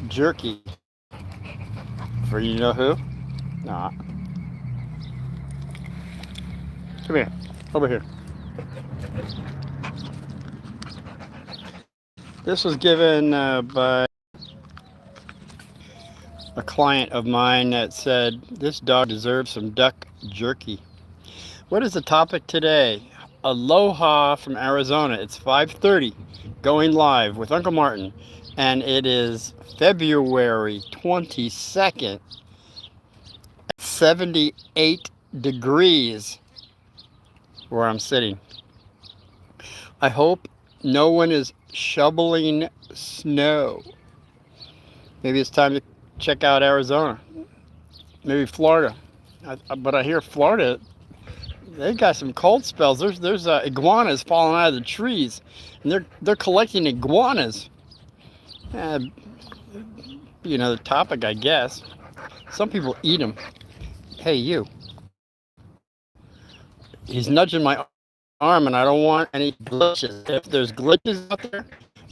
jerky for you know who? Nah. Come here. Over here. This was given by a client of mine that said this dog deserves some duck jerky. What is the topic today? Aloha from Arizona. It's 5:30, going live with Uncle Martin, and it is February 22nd, 78 degrees where I'm sitting. I hope no one is shoveling snow. Maybe it's time to check out Arizona, maybe Florida. But I hear Florida, they got some cold spells. There's iguanas falling out of the trees, and they're collecting iguanas. Uh, the topic, I guess. Some people eat them. Hey, you. He's nudging my arm, and I don't want any glitches. If there's glitches out there,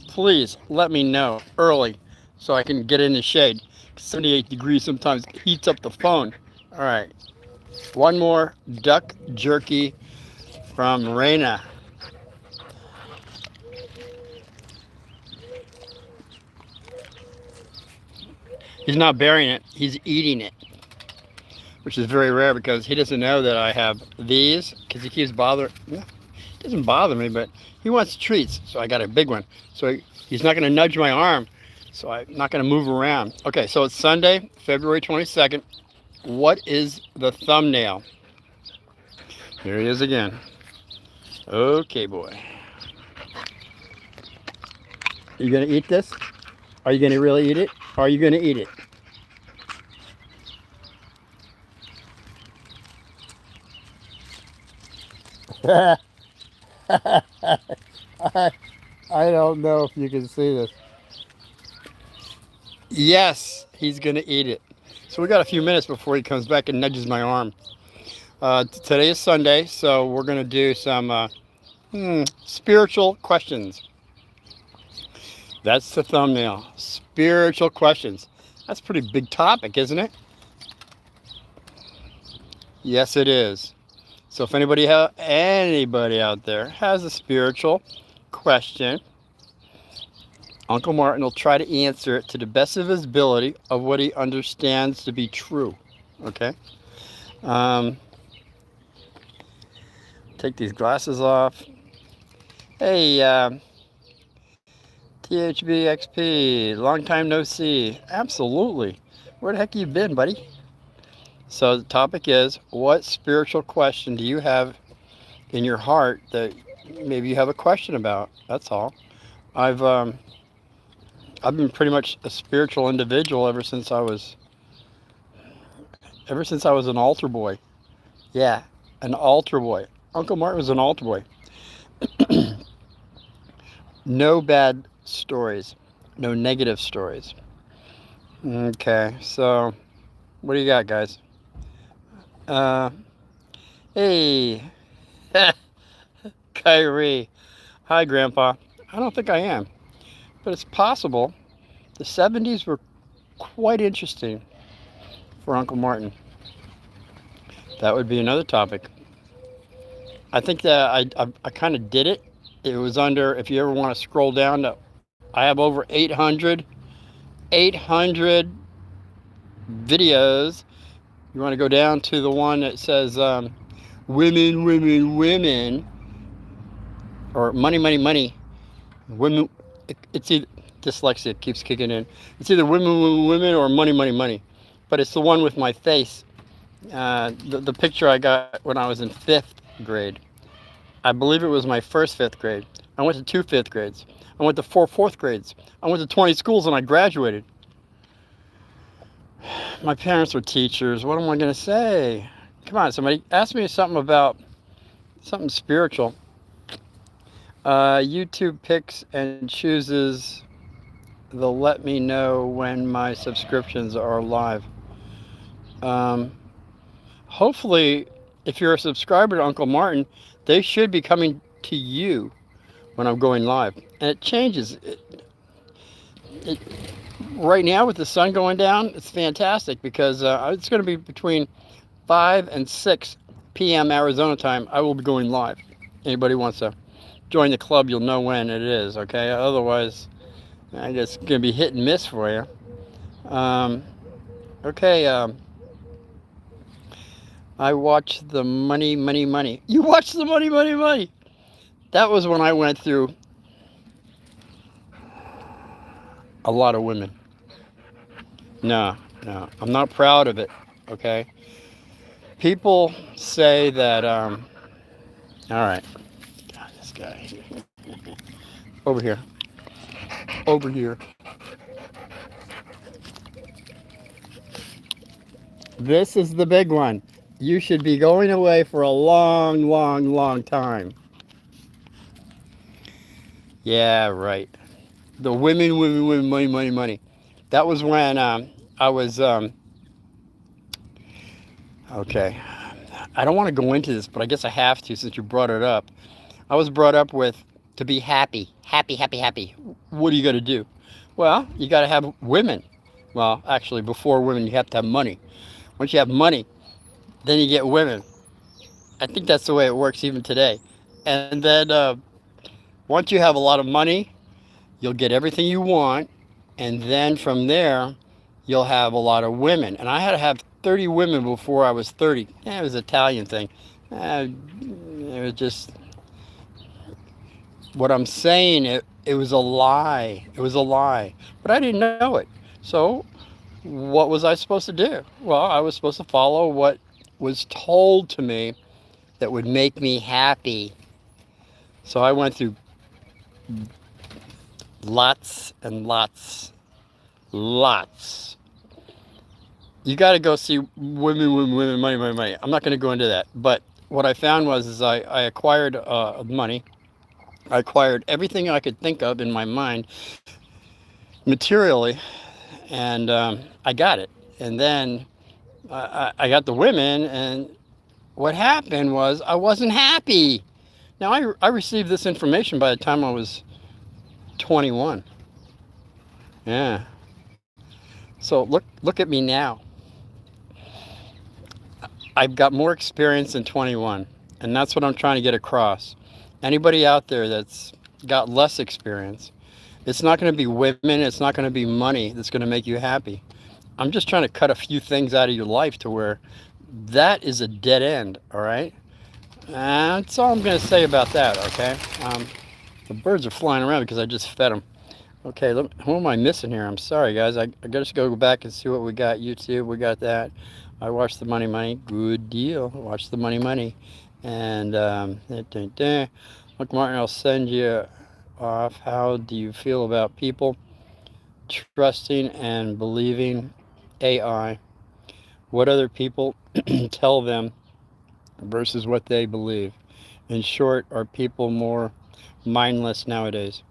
please let me know early so I can get in the shade. 78 degrees sometimes heats up the phone. All right. One more duck jerky from Raina. He's not burying it, he's eating it, which is very rare because he doesn't know that I have these because he keeps bothering. It doesn't bother me, but he wants treats, so I got a big one. So he's not going to nudge my arm, so I'm not going to move around. Okay, so it's Sunday, February 22nd. What is the thumbnail? Here he is again. Okay, boy. You going to eat this? Are you going to really eat it? Or are you going to eat it? I don't know if you can see this. Yes, he's going to eat it. So we got a few minutes before he comes back and nudges my arm. Today is Sunday, so we're going to do some spiritual questions. That's the thumbnail. Spiritual questions. That's a pretty big topic, isn't it? Yes, it is. So if anybody out there has a spiritual question, Uncle Martin will try to answer it to the best of his ability of what he understands to be true. Okay? Take these glasses off. Hey, THBXP, long time no see. Absolutely. Where the heck you been, buddy? So the topic is, what spiritual question do you have in your heart that maybe you have a question about? That's all. I've been pretty much a spiritual individual ever since I was an altar boy. Yeah, an altar boy. Uncle Martin was an altar boy. No bad stories, no negative stories. Okay, so what do you got, guys? Hey, Kyrie. Hi, Grandpa. I don't think I am, but it's possible. The 70s were quite interesting for Uncle Martin. That would be another topic. I think that I kind of did it. It was under, if you ever want to scroll down to, I have over 800 videos. You want to go down to the one that says women, women, women, or money, money, money. Women, it's either, dyslexia keeps kicking in. It's either women, women, women, or money, money, money. But it's the one with my face. The picture I got when I was in 5th grade. I believe it was my first 5th grade. I went to 2 5th grades. I went to 4 4th grades. I went to 20 schools and I graduated. My parents were teachers. What am I going to say? Come on, somebody ask me something about something spiritual. YouTube picks and chooses the let me know when my subscriptions are live. Hopefully, if you're a subscriber to Uncle Martin, they should be coming to you when I'm going live. And it changes. right now with the sun going down, it's fantastic because it's going to be between 5 and 6 p.m. Arizona time. I will be going live. Anybody wants to join the club, you'll know when it is, okay? Otherwise, I guess it's going to be hit and miss for you. Okay, I watched the Money, Money, Money. You watched the Money, Money, Money. That was when I went through a lot of women. No, I'm not proud of it, okay? People say that, all right. God, this guy. Over here. Over here. This is the big one. You should be going away for a long, long, long time. Yeah, right. The women, money, money, money. That was when I was, okay. I don't want to go into this, but I guess I have to since you brought it up. I was brought up with to be happy, happy, happy, happy. What do you got to do? Well, you got to have women. Well, actually, before women, you have to have money. Once you have money, then you get women. I think that's the way it works even today. And then once you have a lot of money, you'll get everything you want. And then from there, you'll have a lot of women. And I had to have 30 women before I was 30. Yeah, it was an Italian thing. It was just, what I'm saying, it was a lie. It was a lie. But I didn't know it. So what was I supposed to do? Well, I was supposed to follow what was told to me that would make me happy. So I went through lots and lots. You got to go see women, money, money, money. I'm not going to go into that. But what I found was I acquired money. I acquired everything I could think of in my mind materially, and I got it. And then I got the women, and what happened was I wasn't happy. Now, I received this information by the time I was 21. Yeah. So look at me now. I've got more experience than 21, and that's what I'm trying to get across. Anybody out there that's got less experience, it's not going to be women, it's not going to be money that's going to make you happy. I'm just trying to cut a few things out of your life to where that is a dead end, all right? That's all I'm going to say about that, okay? The birds are flying around because I just fed them. Okay, who am I missing here? I'm sorry, guys. I got to go back and see what we got. YouTube, we got that. I watched the Money Money. Good deal. Watch the Money Money. And, look, Martin, I'll send you off. How do you feel about people trusting and believing AI? What other people tell them versus what they believe? In short, are people more mindless nowadays?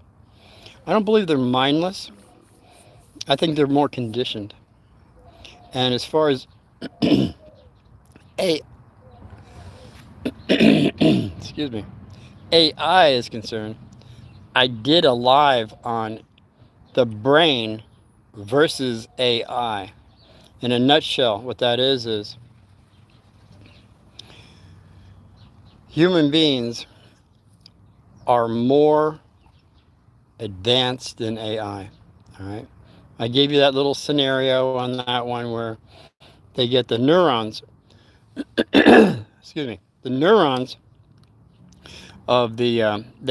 I don't believe they're mindless. I think they're more conditioned. And as far as excuse me, AI is concerned, I did a live on the brain versus AI. In a nutshell, what that is human beings are more advanced than AI. All right. I gave you that little scenario on that one where they get the neurons, excuse me, the neurons of the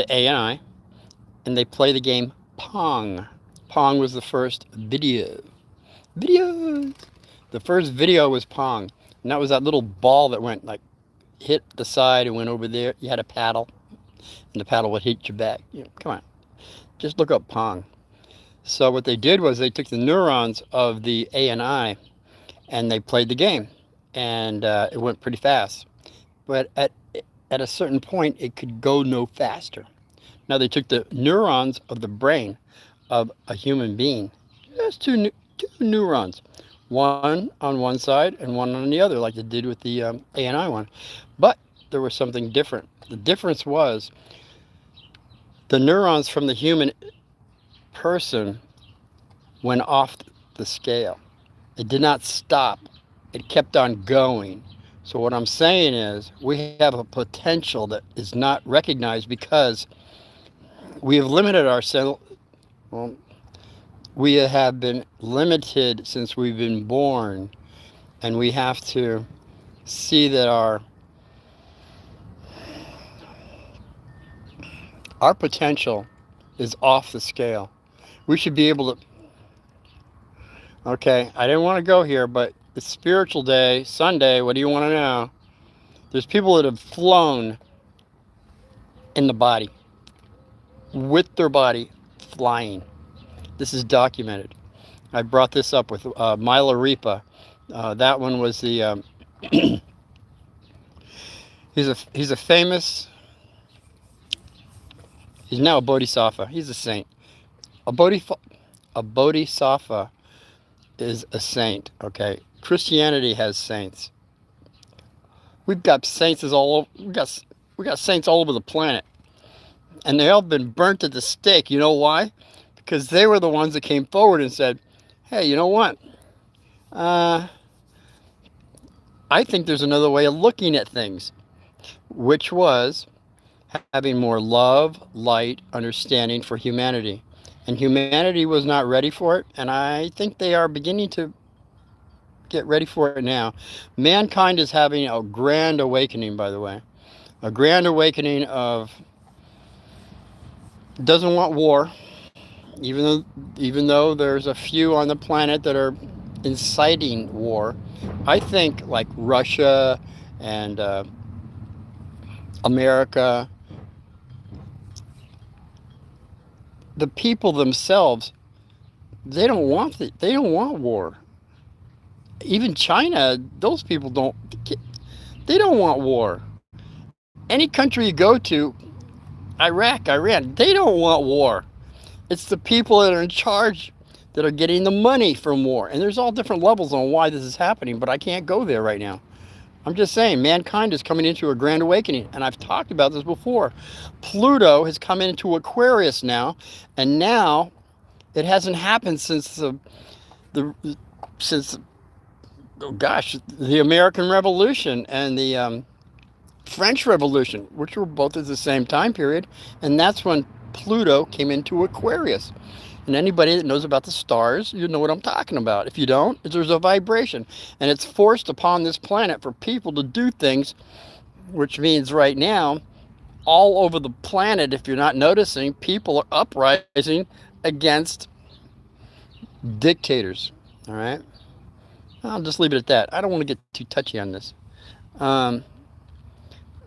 AI, and they play the game Pong. Pong was the first video. Videos. The first video was Pong, and that was that little ball that went like hit the side and went over there. You had a paddle, and the paddle would hit your back. Come on, just look up Pong. So what they did was they took the neurons of the AI and they played the game, and it went pretty fast. But at a certain point, it could go no faster. Now they took the neurons of the brain of a human being, just two neurons, one on one side and one on the other, like they did with the AI one. But there was something different. The difference was the neurons from the human person went off the scale. It did not stop. It kept on going. So what I'm saying is we have a potential that is not recognized because we have limited ourselves. Well, we have been limited since we've been born, and we have to see that our potential is off the scale. We should be able to. Okay, I didn't want to go here, but it's spiritual day, Sunday. What do you want to know? There's people that have flown in the body, with their body flying. This is documented. I brought this up with Milarepa. That one was the. He's a famous. He's now a bodhisattva. He's a saint. A bodhisattva is a saint. Okay, Christianity has saints. We've got saints all over. We got saints all over the planet, and they all been burnt at the stake. You know why? Because they were the ones that came forward and said, "Hey, you know what? I think there's another way of looking at things," which was having more love, light, understanding for humanity. And humanity was not ready for it, and I think they are beginning to get ready for it now. Mankind is having a grand awakening, by the way. A grand awakening of doesn't want war, even though there's a few on the planet that are inciting war. I think like Russia and America, the people themselves, they don't want war. Even China, those people don't want war. Any country you go to, Iraq, Iran, they don't want war. It's the people that are in charge that are getting the money from war. And there's all different levels on why this is happening, but I can't go there right now. I'm just saying, mankind is coming into a grand awakening, and I've talked about this before. Pluto has come into Aquarius now, and now it hasn't happened since the American Revolution and the French Revolution, which were both at the same time period, and that's when Pluto came into Aquarius. And anybody that knows about the stars, you know what I'm talking about. If you don't, there's a vibration. And it's forced upon this planet for people to do things, which means right now, all over the planet, if you're not noticing, people are uprising against dictators. All right? I'll just leave it at that. I don't want to get too touchy on this.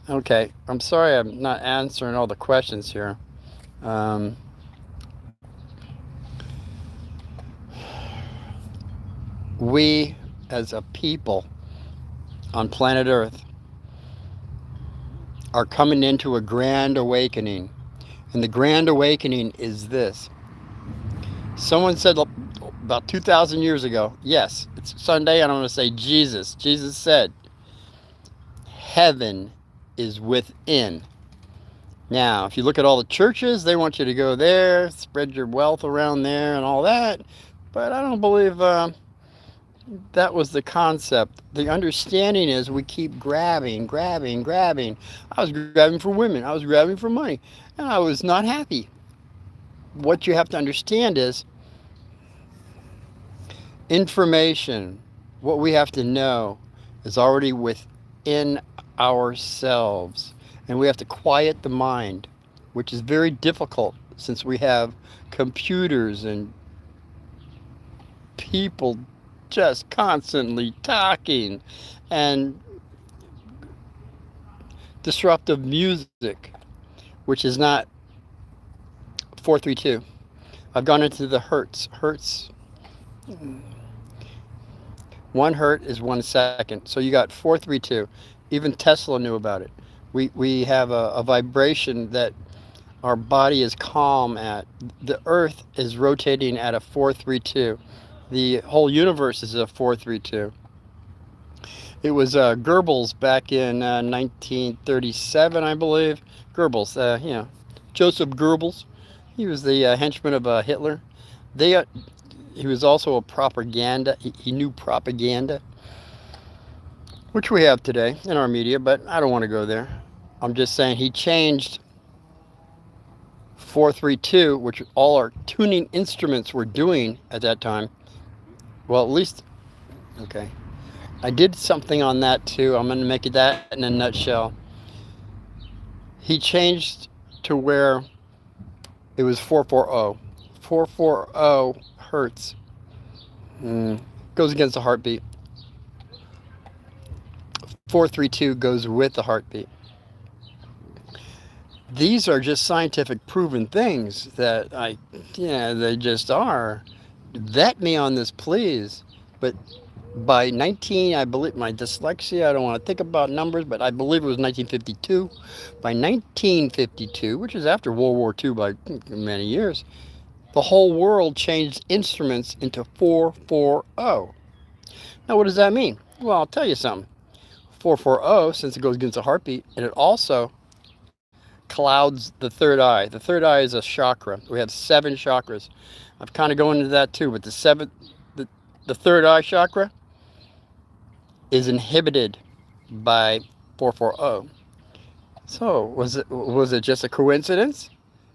Okay, I'm sorry I'm not answering all the questions here. We, as a people on planet Earth, are coming into a grand awakening. And the grand awakening is this. Someone said about 2,000 years ago, yes, it's Sunday, and I'm going to say Jesus. Jesus said, heaven is within. Now, if you look at all the churches, they want you to go there, spread your wealth around there and all that. But I don't believe that was the concept. The understanding is we keep grabbing. I was grabbing for women. I was grabbing for money. And I was not happy. What you have to understand is information, what we have to know, is already within ourselves. And we have to quiet the mind, which is very difficult since we have computers and people just constantly talking and disruptive music, which is not 432. I've gone into the hertz. 1 hertz is 1 second. So you got 432. Even Tesla knew about it. We have a vibration that our body is calm at. The earth is rotating at a 432. The whole universe is a 432. It was Goebbels back in 1937, I believe. Goebbels, Joseph Goebbels. He was the henchman of Hitler. he was also a propaganda. He knew propaganda, which we have today in our media, but I don't want to go there. I'm just saying he changed 432, which all our tuning instruments were doing at that time. Well, at least, okay. I did something on that too. I'm going to make it that in a nutshell. He changed to where it was 440. 440 hertz. Goes against the heartbeat. 432 goes with the heartbeat. These are just scientific proven things that they just are. Vet me on this, please. But by I believe, my dyslexia, I don't want to think about numbers, but I believe it was 1952. By 1952, which is after World War II by many years, the whole world changed instruments into 440. Now, what does that mean? Well, I'll tell you something. 440, since it goes against the heartbeat, and it also clouds the third eye. The third eye is a chakra. We have 7 chakras. I've kind of gone into that too, but the third eye chakra is inhibited by 440. So was it just a coincidence?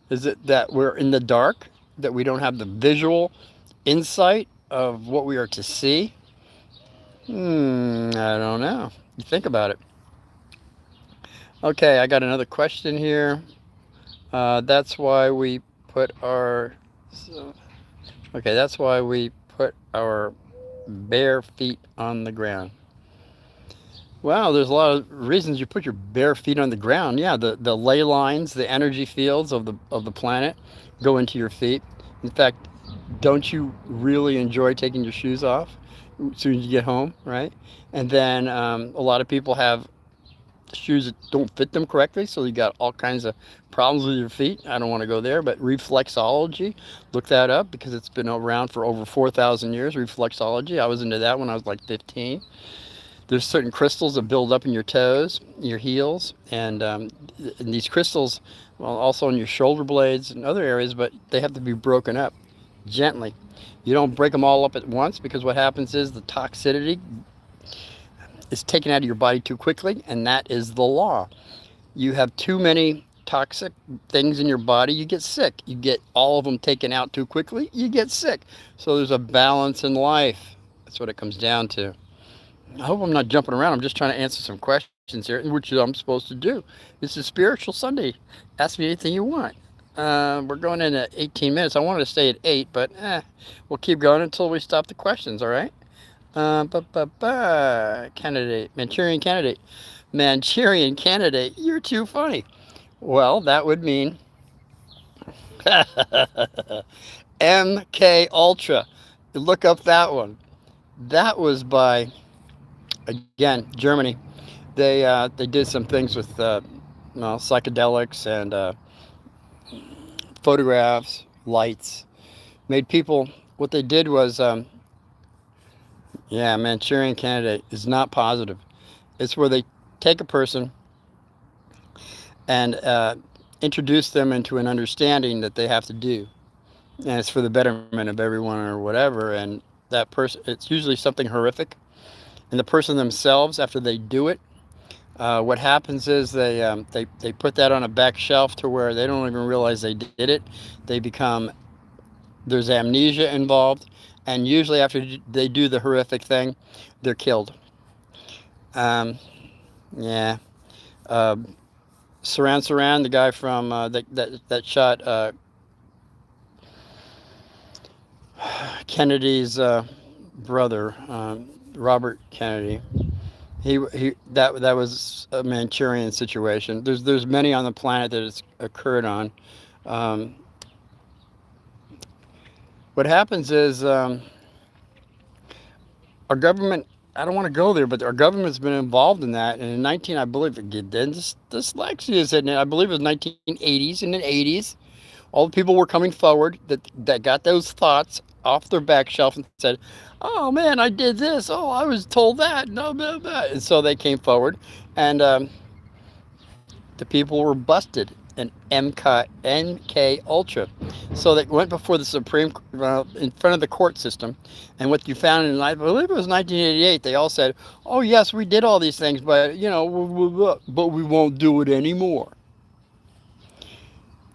Is it that we're in the dark, that we don't have the visual insight of what we are to see? I don't know. You think about it. Okay, I got another question here. That's why we put our bare feet on the ground. Wow, there's a lot of reasons you put your bare feet on the ground. Yeah, the ley lines, the energy fields of the planet go into your feet. In fact, don't you really enjoy taking your shoes off as soon as you get home, right? And then a lot of people have shoes that don't fit them correctly, so you got all kinds of problems with your feet. I don't want to go there, but reflexology, look that up because it's been around for over 4,000 years. Reflexology, I was into that when I was like 15. There's certain crystals that build up in your toes, your heels, and these crystals, well, also in your shoulder blades and other areas, but they have to be broken up gently. You don't break them all up at once, because what happens is the toxicity is taken out of your body too quickly, and that is the law. You have too many toxic things in your body, you get sick. You get all of them taken out too quickly, you get sick. So there's a balance in life. That's what it comes down to. I hope I'm not jumping around. I'm just trying to answer some questions here, which I'm supposed to do. This is Spiritual Sunday. Ask me anything you want. We're going in at 18 minutes. I wanted to stay at 8, but we'll keep going until we stop the questions, all right? Manchurian candidate, you're too funny. Well, that would mean MK Ultra. Look up that one. That was by, again, Germany. They did some things with psychedelics and photographs, lights. Made people. What they did was, Manchurian candidate is not positive. It's where they take a person and introduce them into an understanding that they have to do, and it's for the betterment of everyone or whatever. And that person, it's usually something horrific, and the person themselves, after they do it, what happens is they put that on a back shelf to where they don't even realize they did it. There's amnesia involved, and usually after they do the horrific thing, they're killed. Saran, the guy from that shot Kennedy's brother, Robert Kennedy. That was a Manchurian situation. There's many on the planet that it's occurred on. What happens is our government, I don't want to go there, but our government's been involved in that. And in I believe, dyslexia is in it. I believe it was 1980s. In the 80s, all the people were coming forward that got those thoughts off their back shelf and said, "Oh man, I did this. Oh, I was told that." No, blah, blah. And so they came forward, and the people were busted and MK Ultra. So they went before the Supreme, in front of the court system, and what you found in, I believe it was 1988, they all said, "Oh yes, we did all these things, but but we won't do it anymore."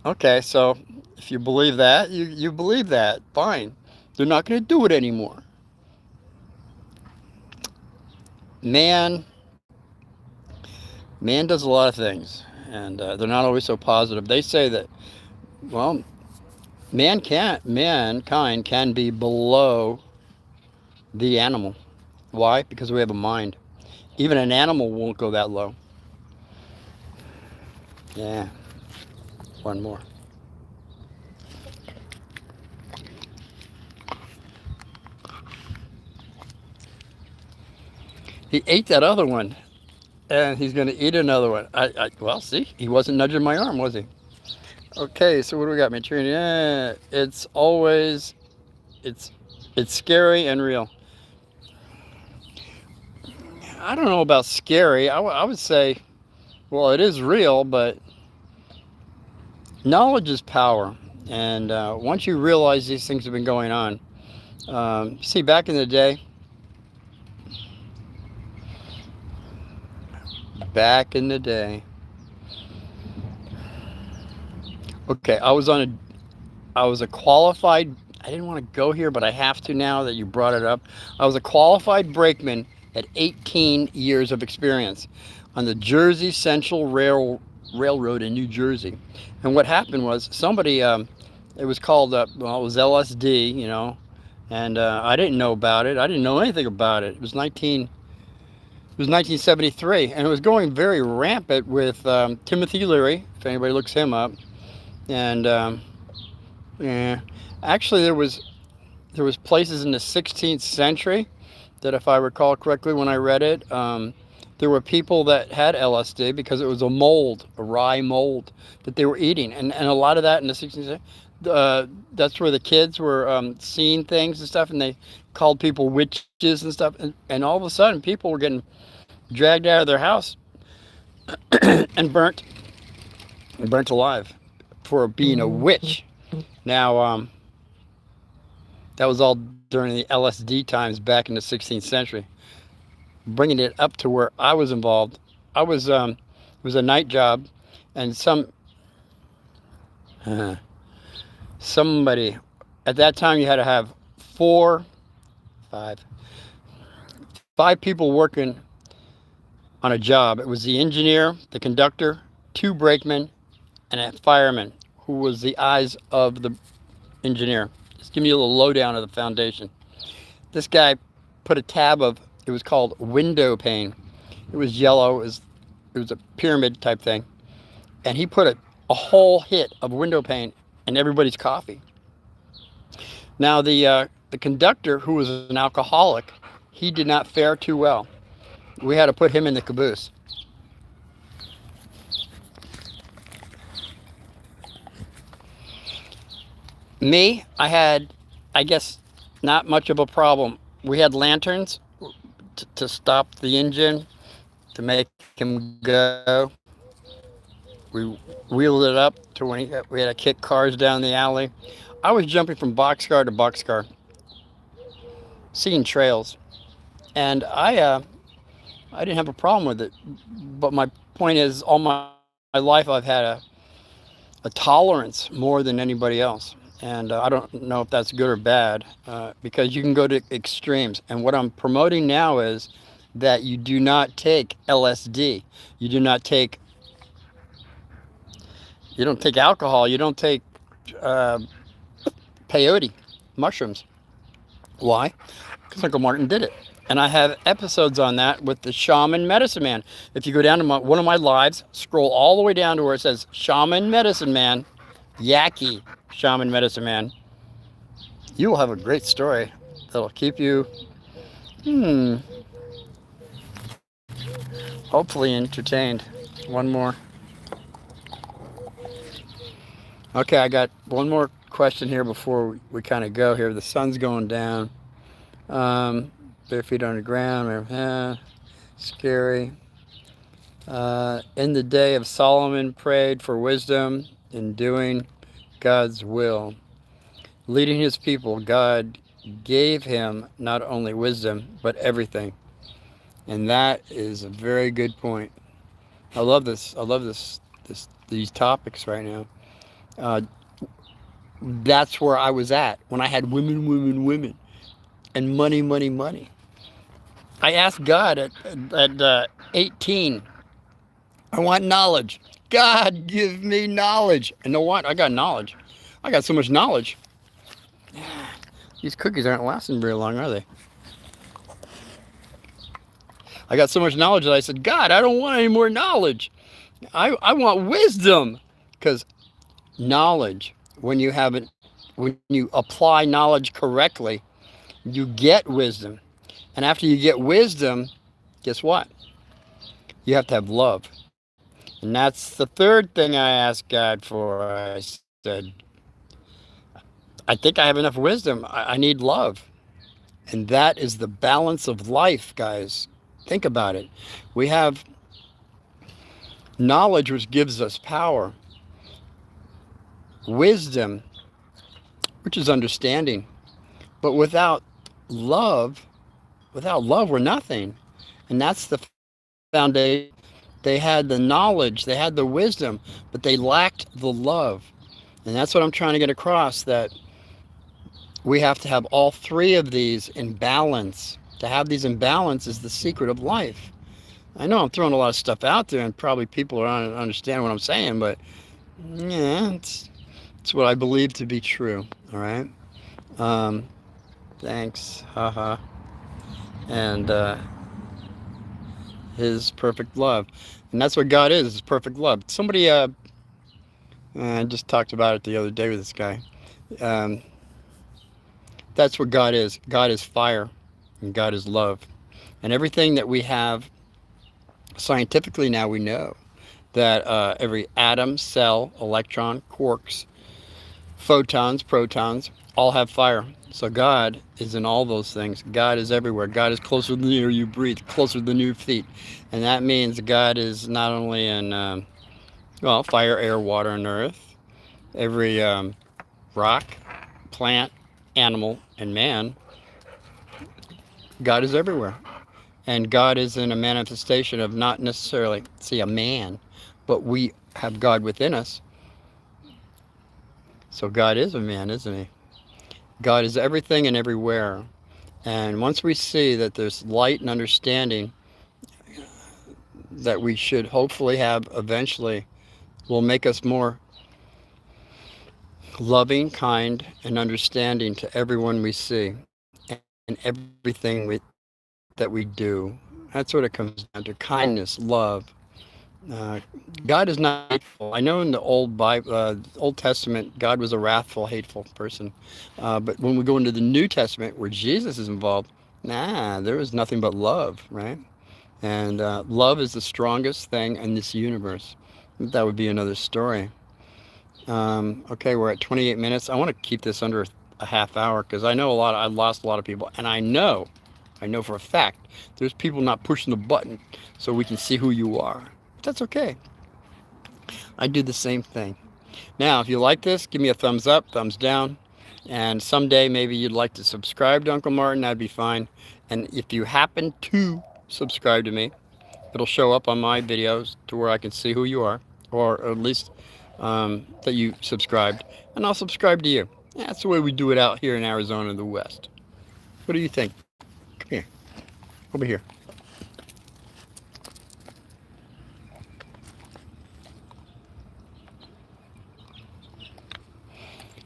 Okay, so if you believe that, you believe that. Fine. They're not going to do it anymore. Man, man does a lot of things, and they're not always so positive. They say that, well, mankind can be below the animal. Why? Because we have a mind. Even an animal won't go that low. Yeah, one more. He ate that other one, and he's going to eat another one. Well, see, he wasn't nudging my arm, was he? Okay, so what do we got, Maturity? Yeah, it's it's scary and real. I don't know about scary. I would say, well, it is real, but knowledge is power. And once you realize these things have been going on, see, back in the day, okay, I was a qualified, I didn't want to go here, but I have to now that you brought it up. I was a qualified brakeman at 18 years of experience on the Jersey Central Railroad in New Jersey. And what happened was somebody, it was called, well, it was LSD, and I didn't know about it. I didn't know anything about it. It was 1973, and it was going very rampant with Timothy Leary, if anybody looks him up. And yeah, actually there was places in the 16th century that, if I recall correctly when I read it, there were people that had LSD because it was a rye mold that they were eating, and a lot of that in the 16th century. That's where the kids were seeing things and stuff, and they called people witches and stuff, and all of a sudden people were getting dragged out of their house and burnt alive for being a witch. Now, that was all during the LSD times back in the 16th century. Bringing it up to where I was involved, it was a night job, and somebody, at that time you had to have five people working on a job. It was the engineer, the conductor, two brakemen, and a fireman who was the eyes of the engineer. Just give me a little lowdown of the foundation. This guy put a tab of, it was called window pane. It was yellow. It was a pyramid type thing. And he put a whole hit of window pane in everybody's coffee. Now, the conductor, who was an alcoholic, he did not fare too well. We had to put him in the caboose. Me, I had, I guess, not much of a problem. We had lanterns to stop the engine, to make him go. We wheeled it up to when we had to kick cars down the alley. I was jumping from boxcar to boxcar, seeing trails, and I didn't have a problem with it. But my point is, all my life I've had a tolerance more than anybody else. And I don't know if that's good or bad, because you can go to extremes. And what I'm promoting now is that you do not take LSD. You don't take alcohol. You don't take peyote, mushrooms. Why? Because Uncle Martin did it. And I have episodes on that with the Shaman Medicine Man. If you go down to one of my lives, scroll all the way down to where it says Shaman Medicine Man, Yaki Shaman Medicine Man, you will have a great story that'll keep you, hopefully entertained. One more. Okay, I got one more question here before we kind of go here. The sun's going down. Bare feet on the ground. Scary. In the day of Solomon prayed for wisdom in doing God's will. Leading his people, God gave him not only wisdom, but everything. And that is a very good point. I love this. I love these topics right now. Uh, that's where I was at when I had women, women, women, and money, money, money. I asked God at 18, I want knowledge. God, give me knowledge. And know what? I got knowledge. I got so much knowledge. These cookies aren't lasting very long, are they? I got so much knowledge that I said, God, I don't want any more knowledge. I want wisdom. Because knowledge, when you apply knowledge correctly, you get wisdom. And after you get wisdom, guess what? You have to have love. And that's the third thing I asked God for. I said, I think I have enough wisdom. I need love. And that is the balance of life, guys. Think about it. We have knowledge, which gives us power, wisdom, which is understanding. But without love, we're nothing. And that's the foundation. They had the knowledge, they had the wisdom, but they lacked the love. And that's what I'm trying to get across, that we have to have all three of these in balance. To have these in balance is the secret of life. I know I'm throwing a lot of stuff out there, and probably people don't understand what I'm saying, but yeah, it's what I believe to be true. All right. Thanks. Haha. And his perfect love. And that's what God is perfect love. Somebody, I just talked about it the other day with this guy. That's what God is. God is fire, and God is love. And everything that we have scientifically now, we know that every atom, cell, electron, quarks, photons, protons, all have fire. So God is in all those things. God is everywhere. God is closer than the air you breathe, closer than your feet. And that means God is not only in, fire, air, water, and earth. Every rock, plant, animal, and man, God is everywhere. And God is in a manifestation of not necessarily, a man, but we have God within us. So God is a man, isn't he? God is everything and everywhere. And once we see that there's light and understanding that we should hopefully have eventually, will make us more loving, kind, and understanding to everyone we see and everything that we do. That's what it comes down to: kindness, love. God is not hateful. I know in the Old Bible, Old Testament, God was a wrathful, hateful person. But when we go into the New Testament, where Jesus is involved, there is nothing but love, right? And love is the strongest thing in this universe. That would be another story. Okay, we're at 28 minutes. I want to keep this under a half hour because I lost a lot of people, and I know for a fact there's people not pushing the button so we can see who you are. That's okay. I do the same thing. Now, if you like this, give me a thumbs up, thumbs down, and someday maybe you'd like to subscribe to Uncle Martin. That'd be fine. And if you happen to subscribe to me, it'll show up on my videos to where I can see who you are, or at least that you subscribed, and I'll subscribe to you. That's the way we do it out here in Arizona in the West. What do you think? Come here. Over here.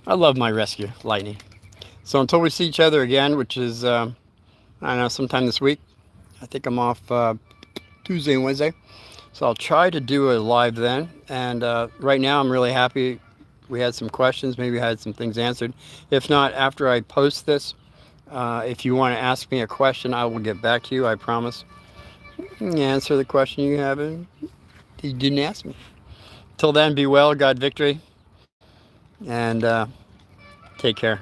I love my rescue, Lightning. So until we see each other again, which is, I don't know, sometime this week. I think I'm off Tuesday and Wednesday. So I'll try to do a live then. And right now I'm really happy we had some questions. Maybe I had some things answered. If not, after I post this, if you want to ask me a question, I will get back to you, I promise. Answer the question you haven't. You didn't ask me. Till then, be well, God victory. And take care.